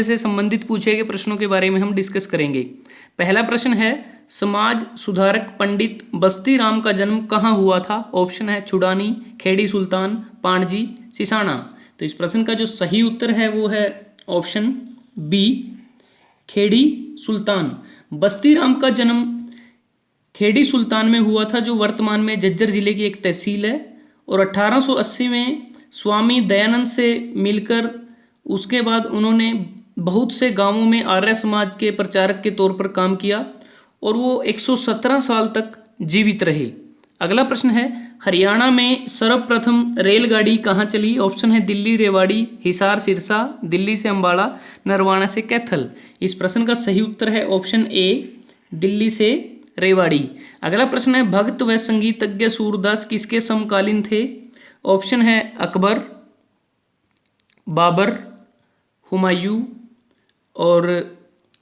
से संबंधित पूछे गए प्रश्नों के बारे में हम डिस्कस करेंगे। पहला प्रश्न है, समाज सुधारक पंडित बस्ती राम का जन्म कहाँ हुआ था? ऑप्शन है छुड़ानी, खेड़ी सुल्तान, पाणजी, सिसाना। तो इस प्रश्न का जो सही उत्तर है वो है ऑप्शन बी, खेड़ी सुल्तान। बस्ती राम का जन्म खेड़ी सुल्तान में हुआ था, जो वर्तमान में झज्जर जिले की एक तहसील है। और 1880 में स्वामी दयानंद से मिलकर उसके बाद उन्होंने बहुत से गांवों में आर्य समाज के प्रचारक के तौर पर काम किया और वो 117 साल तक जीवित रहे। अगला प्रश्न है, हरियाणा में सर्वप्रथम रेलगाड़ी कहाँ चली? ऑप्शन है दिल्ली रेवाड़ी, हिसार सिरसा, दिल्ली से अंबाला, नरवाना से कैथल। इस प्रश्न का सही उत्तर है ऑप्शन ए, दिल्ली से रेवाड़ी। अगला प्रश्न है, भक्त व संगीतज्ञ सूरदास किसके समकालीन थे? ऑप्शन है अकबर, बाबर, हुमायूं और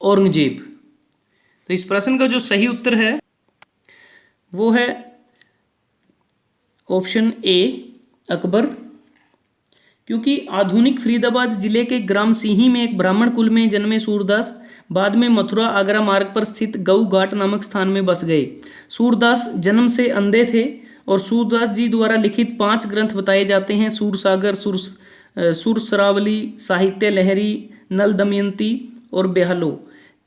औरंगजेब। तो इस प्रश्न का जो सही उत्तर है वो है ऑप्शन ए, अकबर। क्योंकि आधुनिक फरीदाबाद जिले के ग्राम सिंही में एक ब्राह्मण कुल में जन्मे सूरदास बाद में मथुरा आगरा मार्ग पर स्थित गऊ घाट नामक स्थान में बस गए। सूरदास जन्म से अंधे थे और सूरदास जी द्वारा लिखित 5 ग्रंथ बताए जाते हैं: सूरसागर, सुरसरावली, साहित्य लहरी, नल दमयंती और बेहलो।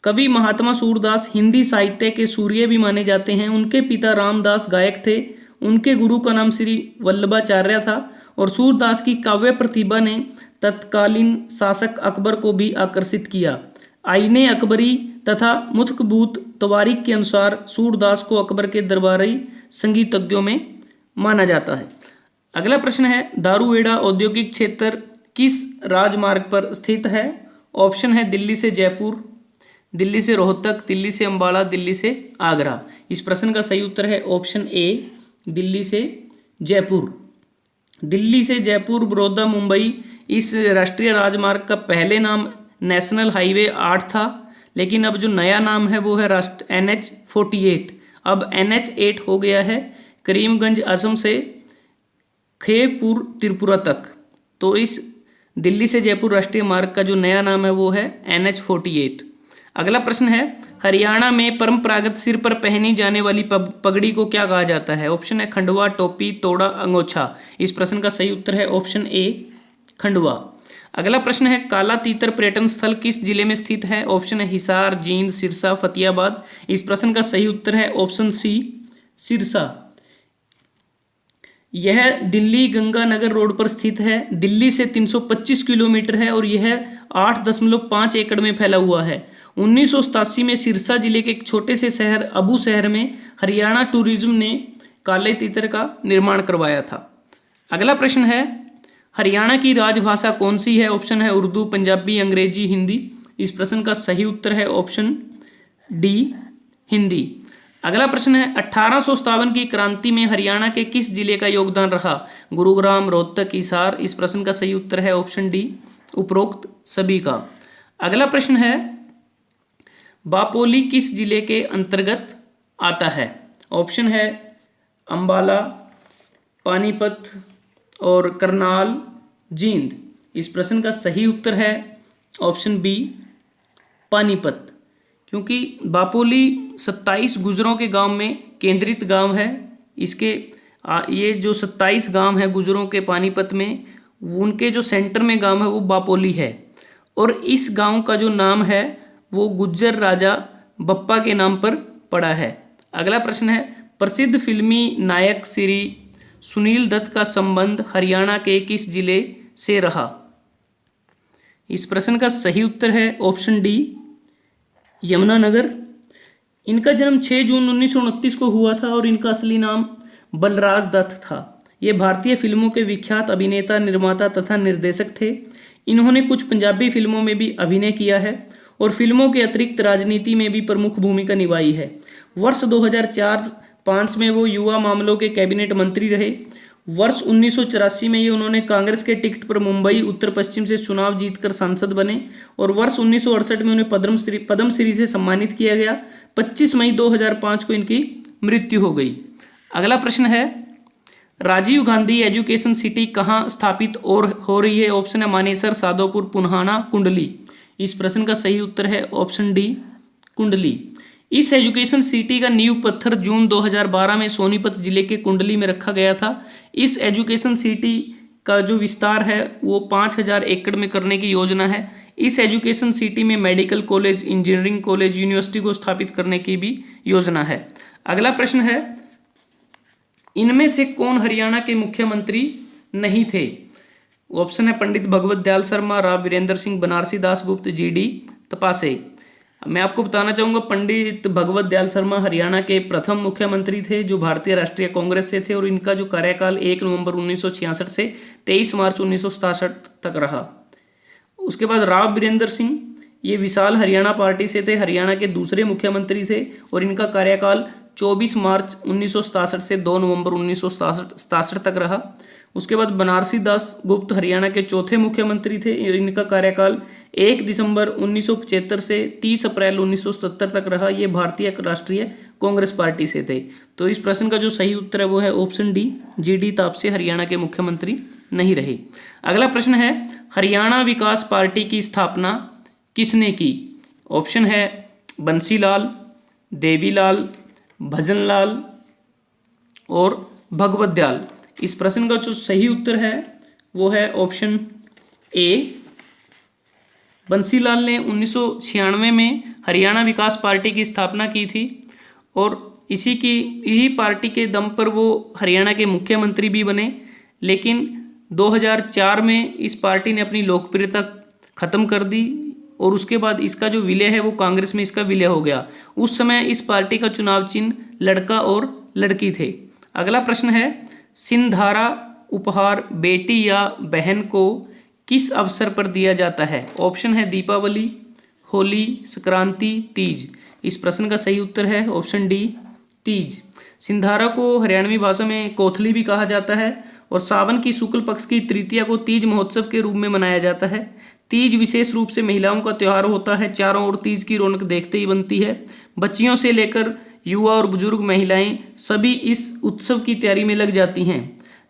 कवि महात्मा सूरदास हिंदी साहित्य के सूर्य भी माने जाते हैं। उनके पिता रामदास गायक थे। उनके गुरु का नाम श्री वल्लभाचार्य था और सूरदास की काव्य प्रतिभा ने तत्कालीन शासक अकबर को भी आकर्षित किया। आईने अकबरी तथा मुतकबूत तवारीख के अनुसार सूरदास को अकबर के दरबारी संगीतज्ञों में माना जाता है। अगला प्रश्न है, दारूहेड़ा औद्योगिक क्षेत्र किस राजमार्ग पर स्थित है? ऑप्शन है दिल्ली से जयपुर, दिल्ली से रोहतक, दिल्ली से अंबाला, दिल्ली से आगरा। इस प्रश्न का सही उत्तर है ऑप्शन ए, दिल्ली से जयपुर। दिल्ली से जयपुर, बड़ौदा, मुंबई इस राष्ट्रीय राजमार्ग का पहले नाम नेशनल हाईवे 8 था, लेकिन अब जो नया नाम है वो है NH-48। अब NH-8 हो गया है करीमगंज असम से खेपुर त्रिपुरा तक। तो इस दिल्ली से जयपुर राष्ट्रीय मार्ग का जो नया नाम है वो है NH-48। अगला प्रश्न है, हरियाणा में परंपरागत सिर पर पहनी जाने वाली पगड़ी को क्या कहा जाता है? ऑप्शन है खंडवा, टोपी, तोड़ा, अंगोछा। इस प्रश्न का सही उत्तर है ऑप्शन ए, खंडवा। अगला प्रश्न है, काला तीतर पर्यटन स्थल किस जिले में स्थित है? ऑप्शन है हिसार, जींद, सिरसा, फतेहाबाद। इस प्रश्न का सही उत्तर है ऑप्शन सी, सिरसा। यह दिल्ली गंगानगर रोड पर स्थित है। दिल्ली से 325 किलोमीटर है और यह 8.5 एकड़ में फैला हुआ है। 1987 में सिरसा जिले के एक छोटे से शहर अबू शहर में हरियाणा टूरिज्म ने काले तीतर का निर्माण करवाया था। अगला प्रश्न है, हरियाणा की राजभाषा कौन सी है? ऑप्शन है उर्दू, पंजाबी, अंग्रेजी, हिंदी। इस प्रश्न का सही उत्तर है ऑप्शन डी, हिंदी। अगला प्रश्न है, 1857 की क्रांति में हरियाणा के किस जिले का योगदान रहा? गुरुग्राम, रोहतक, हिसार। इस प्रश्न का सही उत्तर है ऑप्शन डी, उपरोक्त सभी का। अगला प्रश्न है, बापोली किस जिले के अंतर्गत आता है? ऑप्शन है अंबाला, पानीपत और करनाल, जींद। इस प्रश्न का सही उत्तर है ऑप्शन बी, पानीपत। क्योंकि बापोली 27 गुजरों के गांव में केंद्रित गांव है। इसके ये जो 27 गांव है गुजरों के पानीपत में, उनके जो सेंटर में गांव है वो बापोली है। और इस गांव का जो नाम है वो गुज्जर राजा बप्पा के नाम पर पड़ा है। अगला प्रश्न है, प्रसिद्ध फिल्मी नायक श्री सुनील दत्त का संबंध हरियाणा के किस जिले से रहा? इस प्रश्न का सही उत्तर है ऑप्शन डी, यमुनानगर। इनका जन्म 6 जून 1929 को हुआ था और इनका असली नाम बलराज दत्त था। ये भारतीय फिल्मों के विख्यात अभिनेता, निर्माता तथा निर्देशक थे। इन्होंने कुछ पंजाबी फिल्मों में भी अभिनय किया है और फिल्मों के अतिरिक्त राजनीति में भी प्रमुख भूमिका निभाई है। वर्ष 2004-05 में वो युवा मामलों के कैबिनेट मंत्री रहे। वर्ष 1984 में ये उन्होंने कांग्रेस के टिकट पर मुंबई उत्तर पश्चिम से चुनाव जीतकर सांसद बने और वर्ष 1968 में उन्हें पद्मश्री से सम्मानित किया गया। 25 मई 2005 को इनकी मृत्यु हो गई। अगला प्रश्न है, राजीव गांधी एजुकेशन सिटी कहाँ स्थापित और हो रही है? ऑप्शन है मानेसर, सादोपुर, पुन्हाना, कुंडली। इस प्रश्न का सही उत्तर है ऑप्शन डी, कुंडली। इस एजुकेशन सिटी का नींव पत्थर जून 2012 में सोनीपत जिले के कुंडली में रखा गया था। इस एजुकेशन सिटी का जो विस्तार है वो 5000 एकड़ में करने की योजना है। इस एजुकेशन सिटी में medical college, engineering college, university को स्थापित करने की भी योजना है। अगला प्रश्न है, इनमें से कौन हरियाणा के मुख्यमंत्री नहीं थे? ऑप्शन है पंडित भगवत दयाल शर्मा, राव वीरेंद्र सिंह, बनारसी दास गुप्त, जीडी तपासे। मैं आपको बताना चाहूँगा, पंडित भगवत दयाल शर्मा हरियाणा के प्रथम मुख्यमंत्री थे जो भारतीय राष्ट्रीय कांग्रेस से थे, और इनका जो कार्यकाल 1 नवंबर 1966 से 23 मार्च 1967 तक रहा। उसके बाद राव वीरेंद्र सिंह, ये विशाल हरियाणा पार्टी से थे, हरियाणा के दूसरे मुख्यमंत्री थे, और इनका कार्यकाल 24 मार्च 1967 से 2 नवंबर 1967 तक रहा। उसके बाद बनारसी दास गुप्त हरियाणा के चौथे मुख्यमंत्री थे, इनका कार्यकाल 1 दिसंबर 1975 से 30 अप्रैल 1977 तक रहा। ये भारतीय राष्ट्रीय कांग्रेस पार्टी से थे। तो इस प्रश्न का जो सही उत्तर है वो है option D, GD Taapsee Haryana के मुख्यमंत्री नहीं रहे। अगला प्रश्न है, हरियाणा विकास पार्टी की स्थापना किसने की? ऑप्शन है बंसीलाल, देवीलाल, भजनलाल और भगवत दयाल। इस प्रश्न का जो सही उत्तर है वो है ऑप्शन ए, बंसीलाल ने 1996 में हरियाणा विकास पार्टी की स्थापना की थी, और इसी पार्टी के दम पर वो हरियाणा के मुख्यमंत्री भी बने। लेकिन 2004 में इस पार्टी ने अपनी लोकप्रियता खत्म कर दी, और उसके बाद इसका जो विलय है वो कांग्रेस में इसका विलय हो गया। उस समय इस पार्टी का चुनाव चिन्ह लड़का और लड़की थे। अगला प्रश्न है, सिंधारा उपहार बेटी या बहन को किस अवसर पर दिया जाता है? ऑप्शन है दीपावली, होली, संक्रांति, तीज। इस प्रश्न का सही उत्तर है ऑप्शन डी, तीज। सिंधारा को हरियाणवी भाषा में कोथली भी कहा जाता है, और सावन की शुक्ल पक्ष की तृतीया को तीज महोत्सव के रूप में मनाया जाता है। तीज विशेष रूप से महिलाओं का त्यौहार होता है, चारों ओर तीज की रौनक देखते ही बनती है। बच्चियों से लेकर युवा और बुजुर्ग महिलाएं सभी इस उत्सव की तैयारी में लग जाती हैं।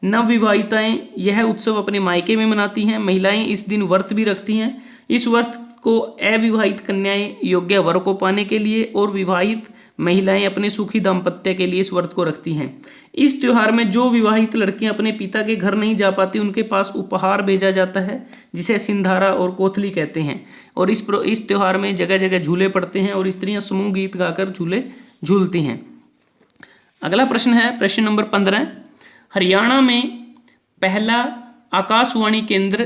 नवविवाहिताएं यह उत्सव अपने मायके में मनाती हैं। महिलाएं इस दिन व्रत भी रखती हैं। इस व्रत को अविवाहित कन्याएं योग्य वर को पाने के लिए, और विवाहित महिलाएं अपने सुखी दाम्पत्य के लिए इस व्रत को रखती हैं। इस त्योहार में जो विवाहित लड़कियां अपने पिता के घर नहीं जा पाती, उनके पास उपहार भेजा जाता है, जिसे सिंधारा और कोथली कहते हैं। और इस त्योहार में जगह जगह झूले पड़ते हैं, और स्त्रियां समूह गीत गाकर झूले झूलती हैं। अगला प्रश्न है प्रश्न नंबर 15, हरियाणा में पहला आकाशवाणी केंद्र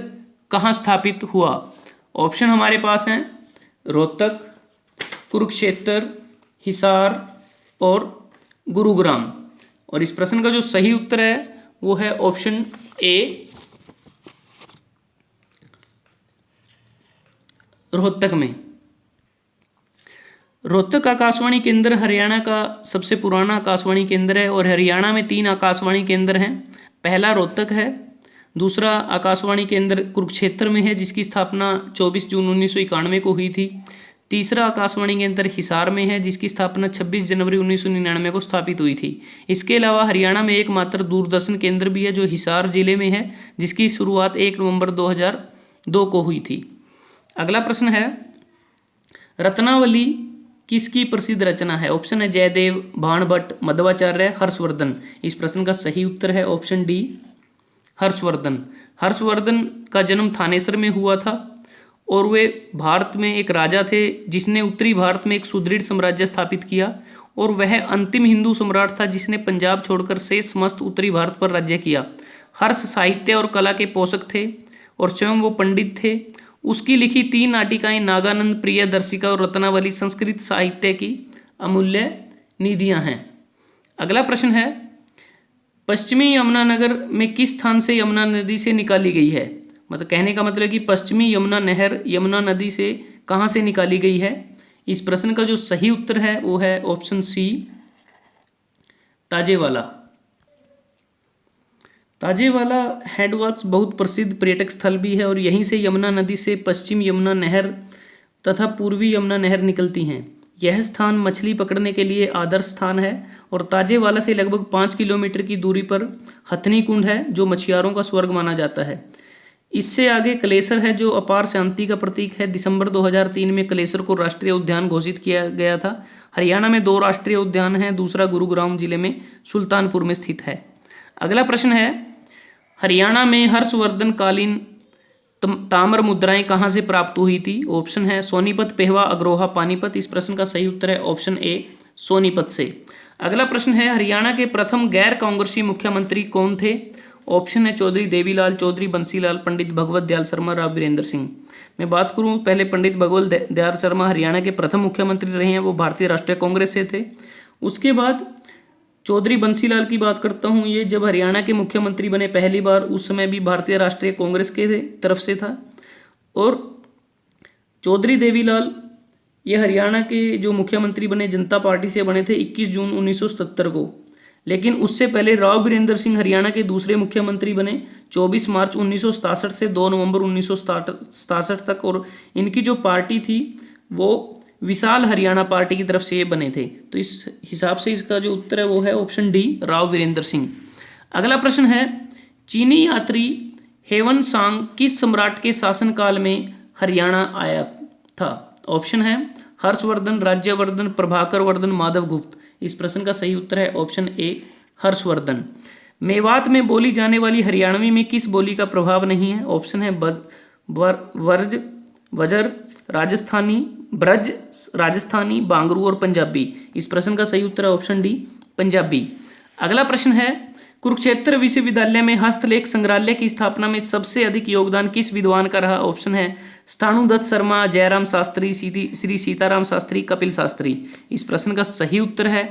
कहाँ स्थापित हुआ? ऑप्शन हमारे पास हैं रोहतक, कुरुक्षेत्र, हिसार और गुरुग्राम। और इस प्रश्न का जो सही उत्तर है वो है ऑप्शन ए, रोहतक में। रोहतक आकाशवाणी केंद्र हरियाणा का सबसे पुराना आकाशवाणी केंद्र है, और हरियाणा में 3 आकाशवाणी केंद्र हैं। पहला रोहतक है, दूसरा आकाशवाणी केंद्र कुरुक्षेत्र में है जिसकी स्थापना 24 जून 1991 को हुई थी। तीसरा आकाशवाणी केंद्र हिसार में है जिसकी स्थापना 26 जनवरी 1999 को स्थापित हुई थी। इसके अलावा हरियाणा में एकमात्र दूरदर्शन केंद्र भी है जो हिसार जिले में है, जिसकी शुरुआत 1 नवंबर 2002 को हुई थी। अगला प्रश्न है, रत्नावली किसकी प्रसिद्ध रचना है? ऑप्शन है जयदेव, भाणभट्ट, मध्वाचार्य, हर्षवर्धन। इस प्रश्न का सही उत्तर है ऑप्शन डी, हर्षवर्धन। हर्षवर्धन का जन्म थानेसर में हुआ था, और वे भारत में एक राजा थे जिसने उत्तरी भारत में एक सुदृढ़ साम्राज्य स्थापित किया, और वह अंतिम हिंदू सम्राट था जिसने पंजाब छोड़कर शेष समस्त उत्तरी भारत पर राज्य किया। हर्ष साहित्य और कला के पोषक थे, और स्वयं वो पंडित थे। उसकी लिखी 3 नाटिकाएं नागानंद, प्रियदर्शिका और रत्नावली संस्कृत साहित्य की अमूल्य निधियां हैं। अगला प्रश्न है, पश्चिमी यमुनानगर में किस स्थान से यमुना नदी से निकाली गई है? मतलब कहने का मतलब है कि पश्चिमी यमुना नहर यमुना नदी से कहाँ से निकाली गई है? इस प्रश्न का जो सही उत्तर है वो है option C, Tajewala. Tajewala headworks बहुत प्रसिद्ध पर्यटक स्थल भी है, और यहीं से यमुना नदी से पश्चिम यमुना नहर तथा पूर्वी यमुना नहर निकलती हैं। यह स्थान मछली पकड़ने के लिए आदर्श स्थान है, और ताजेवाला से लगभग 5 किलोमीटर की दूरी पर हथनी कुंड है जो मछुआरों का स्वर्ग माना जाता है। इससे आगे कलेसर है जो अपार शांति का प्रतीक है। दिसंबर 2003 में कलेसर को राष्ट्रीय उद्यान घोषित किया गया था। हरियाणा में 2 राष्ट्रीय उद्यान हैं, दूसरा गुरुग्राम जिले में सुल्तानपुर में स्थित है। अगला प्रश्न है, हरियाणा में हर्षवर्धन कालीन ताम्र मुद्राएं कहाँ से प्राप्त हुई थी? ऑप्शन है सोनीपत, पेहवा, अग्रोहा, पानीपत। इस प्रश्न का सही उत्तर है ऑप्शन ए सोनीपत से। अगला प्रश्न है, हरियाणा के प्रथम गैर कांग्रेसी मुख्यमंत्री कौन थे? ऑप्शन है चौधरी देवीलाल, चौधरी बंसीलाल, पंडित भगवत दयाल शर्मा, राव वीरेंद्र सिंह। मैं बात करूं पहले, पंडित भगवत दयाल शर्मा हरियाणा के प्रथम मुख्यमंत्री रहे हैं, वो भारतीय राष्ट्रीय कांग्रेस से थे। उसके बाद चौधरी बंसीलाल की बात करता हूँ, ये जब हरियाणा के मुख्यमंत्री बने पहली बार, उस समय भी भारतीय राष्ट्रीय कांग्रेस के तरफ से था। और चौधरी देवीलाल ये हरियाणा के जो मुख्यमंत्री बने जनता पार्टी से बने थे 21 जून 1977 को। लेकिन उससे पहले राव वीरेंद्र सिंह हरियाणा के दूसरे मुख्यमंत्री बने 24 मार्च 1967 से 2 नवंबर 1967 तक। और इनकी जो पार्टी थी वो विशाल हरियाणा पार्टी की तरफ से ये बने थे। तो इस हिसाब से इसका जो उत्तर है वो है ऑप्शन डी, राव वीरेंद्र सिंह। अगला प्रश्न है, चीनी यात्री हेवन सांग किस सम्राट के शासनकाल में हरियाणा आया था? ऑप्शन है हर्षवर्धन, राज्यवर्धन, प्रभाकर वर्धन, माधव गुप्त। इस प्रश्न का सही उत्तर है ऑप्शन ए हर्षवर्धन। मेवात में बोली जाने वाली हरियाणवी में किस बोली का प्रभाव नहीं है? ऑप्शन है वर्ज, वजर, राजस्थानी, ब्रज, राजस्थानी, बांगरू और पंजाबी। इस प्रश्न का सही उत्तर है ऑप्शन डी पंजाबी। अगला प्रश्न है, कुरुक्षेत्र विश्वविद्यालय में हस्तलेख संग्रहालय की स्थापना में सबसे अधिक योगदान किस विद्वान का रहा? ऑप्शन है स्थाणुदत्त शर्मा, जयराम शास्त्री, श्री सीताराम शास्त्री, कपिल शास्त्री। इस प्रश्न का सही उत्तर है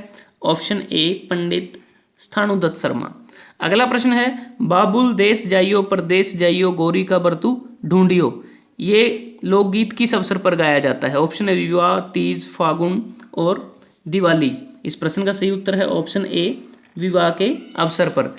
ऑप्शन ए पंडित स्थाणुदत्त शर्मा। अगला प्रश्न है, बाबुल देश जाइयो परदेश जाइयो गोरी का बरतू ढूंढियो, ये लोकगीत किस अवसर पर गाया जाता है? ऑप्शन है विवाह, तीज, फागुन और दिवाली। इस प्रश्न का सही उत्तर है ऑप्शन ए विवाह के अवसर पर।